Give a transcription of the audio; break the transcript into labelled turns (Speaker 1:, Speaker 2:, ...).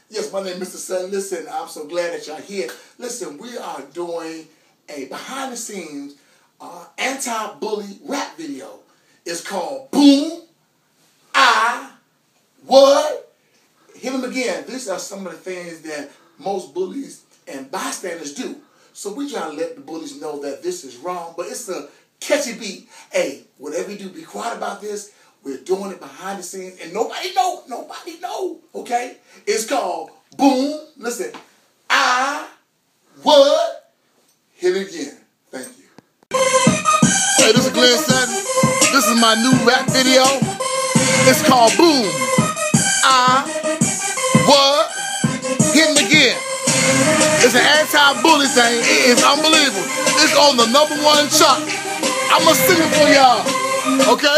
Speaker 1: Yes, my name is Mr. Sutton. Listen, I'm so glad that y'all here. Listen, we are doing a behind-the-scenes anti-bully rap video. It's called Boom, I, What, Hit 'Em Again. These are some of the things that most bullies and bystanders do. So we try to let the bullies know that this is wrong, but it's a catchy beat. Hey, whatever you do, be quiet about this. We're doing it behind the scenes, and nobody know, okay? It's called Boom. Listen, I, What, Hit It Again. Thank you. Hey, this is Glenn Sutton. This is my new rap video. It's called Boom, I, What, Hit 'Em Again. It's an anti-bully thing. It is unbelievable. It's on the #1 chart. I'ma sing it for y'all, okay?